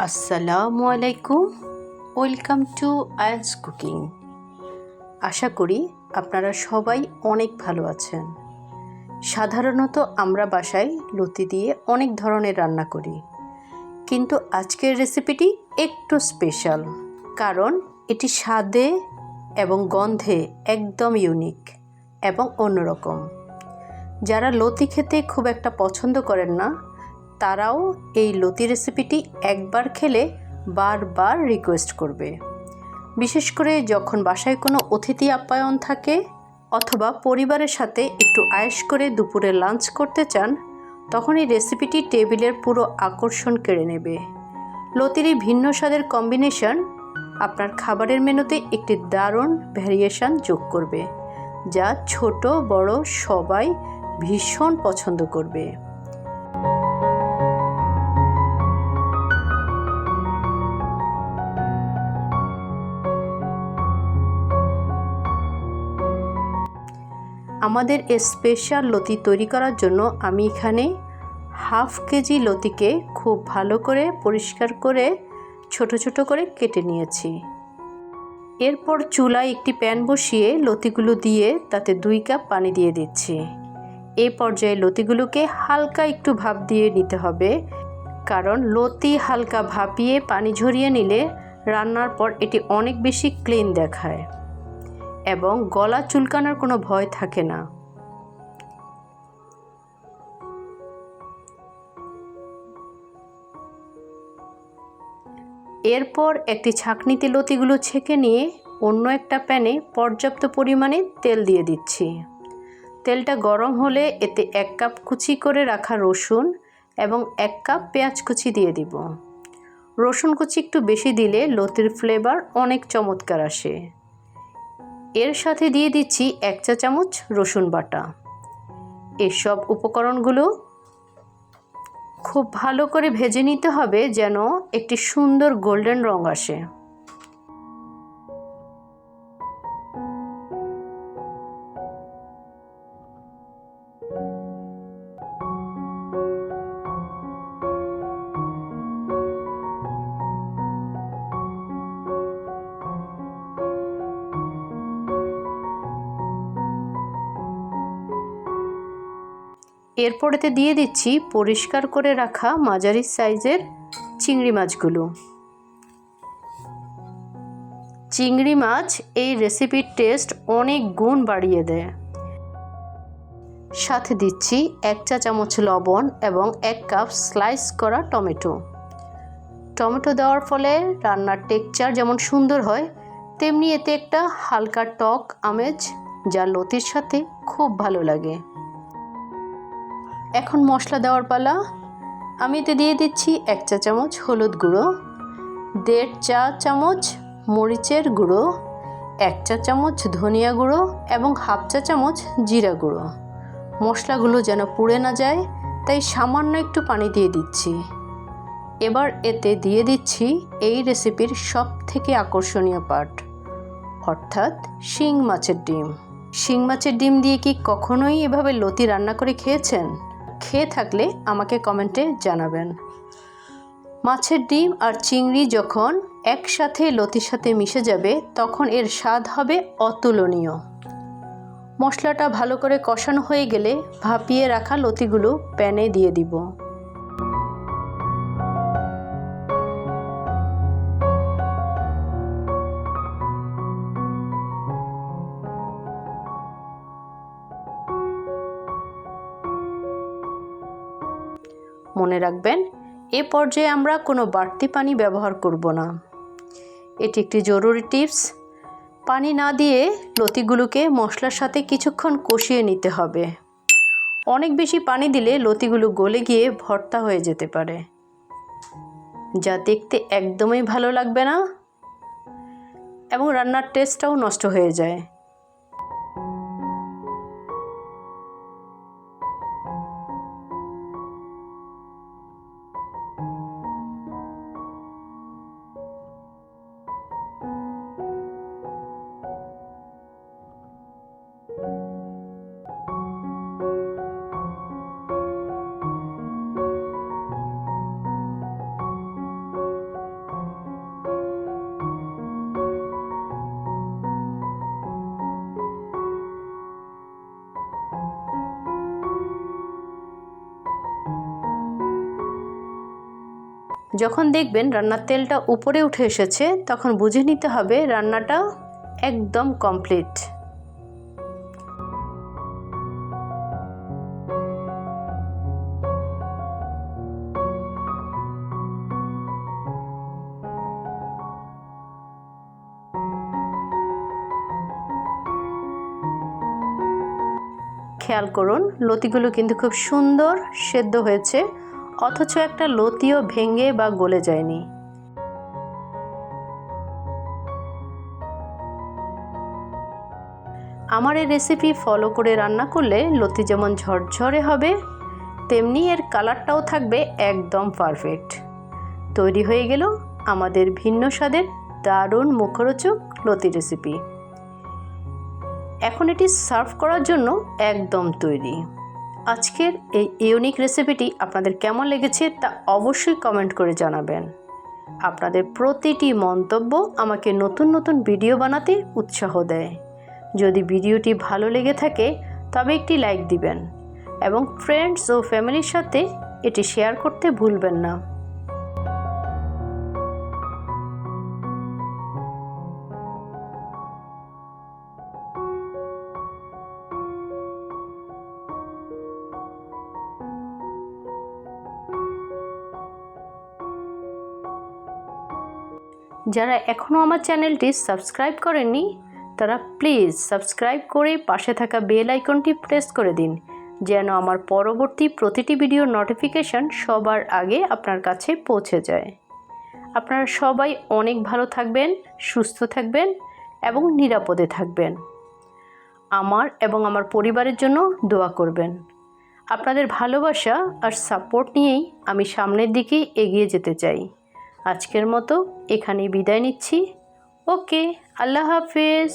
আসসালামু আলাইকুম। Welcome to Ayaz cooking. আশা করি আপনারা সবাই অনেক ভালো আছেন। সাধারণত আমরা বাসায় লতি দিয়ে অনেক ধরনের রান্না করি, কিন্তু আজকের রেসিপিটি একটু স্পেশাল, কারণ এটি স্বাদে এবং গন্ধে একদম ইউনিক এবং অন্যরকম। যারা লতি খেতে খুব একটা পছন্দ করেন না, তারাও এই লতি রেসিপিটি একবার খেলে বারবার রিকোয়েস্ট করবে। বিশেষ করে যখন বাসায় কোনো অতিথি আপ্যায়ন থাকে অথবা পরিবারের সাথে একটু আয়েশ করে দুপুরে লাঞ্চ করতে চান, তখন এই রেসিপিটি টেবিলের পুরো আকর্ষণ কেড়ে নেবে। লতির এই ভিন্ন স্বাদের কম্বিনেশন আপনার খাবারের মেনুতে একটি দারুণ ভ্যারিয়েশন যোগ করবে, যা ছোট বড় সবাই ভীষণ পছন্দ করবে। আমাদের এই স্পেশাল লতি তৈরি করার জন্য আমি এখানে হাফ কেজি লতিকে খুব ভালো করে পরিষ্কার করে ছোট ছোট করে কেটে নিয়েছি। এরপর চুলায় একটি প্যান বসিয়ে লতিগুলো দিয়ে তাতে 2 কাপ পানি দিয়ে দিচ্ছি। এই পর্যায়ে লতিগুলোকে হালকা একটু ভাপ দিয়ে নিতে হবে, কারণ লতি হালকা ভাপিয়ে পানি ঝরিয়ে নিলে রান্নার পর এটি অনেক বেশি ক্লিন দেখায় এবং গলা চুলকানোর কোনো ভয় থাকে না। এরপর একটি ছাঁকনিতে লতিগুলো ছেঁকে নিয়ে অন্য একটা প্যানে পর্যাপ্ত পরিমাণে তেল দিয়ে দিচ্ছি। তেলটা গরম হলে এতে 1 কাপ কুচি করে রাখা রসুন এবং 1 কাপ পেঁয়াজ কুচি দিয়ে দিব। রসুন কুচি একটু বেশি দিলে লতির ফ্লেভার অনেক চমৎকার আসে। এর সাথে দিয়ে দিচ্ছি 1 চা চামচ রসুন বাটা। এসব উপকরণগুলো খুব ভালো করে ভেজে নিতে হবে যেন একটি সুন্দর গোল্ডেন রং আসে। এরপরেতে দিয়ে দিচ্ছি পরিষ্কার করে রাখা মাঝারি সাইজের চিংড়ি মাছগুলো। চিংড়ি মাছ এই রেসিপির টেস্ট অনেক গুণ বাড়িয়ে দেয়। সাথে দিচ্ছি 1 চা চামচ লবণ এবং 1 কাপ স্লাইস করা টমেটো। টমেটো দেওয়ার ফলে রান্নার টেক্সচার যেমন সুন্দর হয়, তেমনি এতে একটা হালকা টক আমেজ, যা লতির সাথে খুব ভালো লাগে। এখন মশলা দেওয়ার পালা। আমি এতে দিয়ে দিচ্ছি 1 চা চামচ হলুদ গুঁড়ো, 1.5 চা চামচ মরিচের গুঁড়ো, 1 চা চামচ ধনিয়া গুঁড়ো এবং 1/2 চা চামচ জিরা গুঁড়ো। মশলাগুলো যেন পুড়ে না যায়, তাই সামান্য একটু পানি দিয়ে দিচ্ছি। এবার এতে দিয়ে দিচ্ছি এই রেসিপির সবথেকে আকর্ষণীয় পার্ট, অর্থাৎ শিং মাছের ডিম। শিং মাছের ডিম দিয়ে কি কখনোই এভাবে লতি রান্না করে খেয়েছেন? খেয়ে থাকলে আমাকে কমেন্টে জানাবেন। মাছের ডিম আর চিংড়ি যখন একসাথে লতির সাথে মিশে যাবে, তখন এর স্বাদ হবে অতুলনীয়। মশলাটা ভালো করে কষানো হয়ে গেলে ভাপিয়ে রাখা লতিগুলো প্যানে দিয়ে দিব। মনে রাখবেন, এ পর্যায়ে আমরা কোনো বাড়তি পানি ব্যবহার করব না। এটি একটি জরুরি টিপস। পানি না দিয়ে লতিগুলোকে মশলার সাথে কিছুক্ষণ কষিয়ে নিতে হবে। অনেক বেশি পানি দিলে লতিগুলো গলে গিয়ে ভর্তা হয়ে যেতে পারে, যা দেখতে একদমই ভালো লাগবে না এবং রান্নার টেস্টটাও নষ্ট হয়ে যায়। যখন দেখবেন রান্নার তেলটা উপরে উঠে এসেছে তখন বুঝে নিতে হবে রান্নাটা একদম কমপ্লিট। খেয়াল করুন লতিগুলো কিন্তু খুব সুন্দর সেদ্ধ হয়েছে, অথচ একটা লতিও ভেঙে বা গলে যায়নি। আমার এই রেসিপি ফলো করে রান্না করলে লতি যেমন ঝরঝরে হবে তেমনি এর কালারটাও থাকবে একদম পারফেক্ট। তৈরি হয়ে গেল আমাদের ভিন্ন স্বাদের দারুণ মুখরোচক লতি রেসিপি। এখন এটি সার্ভ করার জন্য একদম তৈরি। আজকের এই ইউনিক রেসিপিটি আপনাদের কেমন লেগেছে তা অবশ্যই কমেন্ট করে জানাবেন। আপনাদের প্রতিটি মন্তব্য আমাকে নতুন নতুন ভিডিও বানাতে উৎসাহ দেয়। যদি ভিডিওটি ভালো লেগে থাকে তবে একটি লাইক দিবেন এবং ফ্রেন্ডস ও ফ্যামিলির সাথে এটি শেয়ার করতে ভুলবেন না। যারা এখনও আমার চ্যানেলটি সাবস্ক্রাইব করেননি তারা প্লিজ সাবস্ক্রাইব করে পাশে থাকা বেল আইকনটি প্রেস করে দিন, যেন আমার পরবর্তী প্রতিটি ভিডিওর নোটিফিকেশন সবার আগে আপনার কাছে পৌঁছে যায়। আপনারা সবাই অনেক ভালো থাকবেন, সুস্থ থাকবেন এবং নিরাপদে থাকবেন। আমার এবং আমার পরিবারের জন্য দোয়া করবেন। আপনাদের ভালোবাসা আর সাপোর্ট নিয়েই আমি সামনের দিকে এগিয়ে যেতে চাই। আজকের মতো এখানেই বিদায় নিচ্ছি। ওকে, আল্লাহ হাফেজ।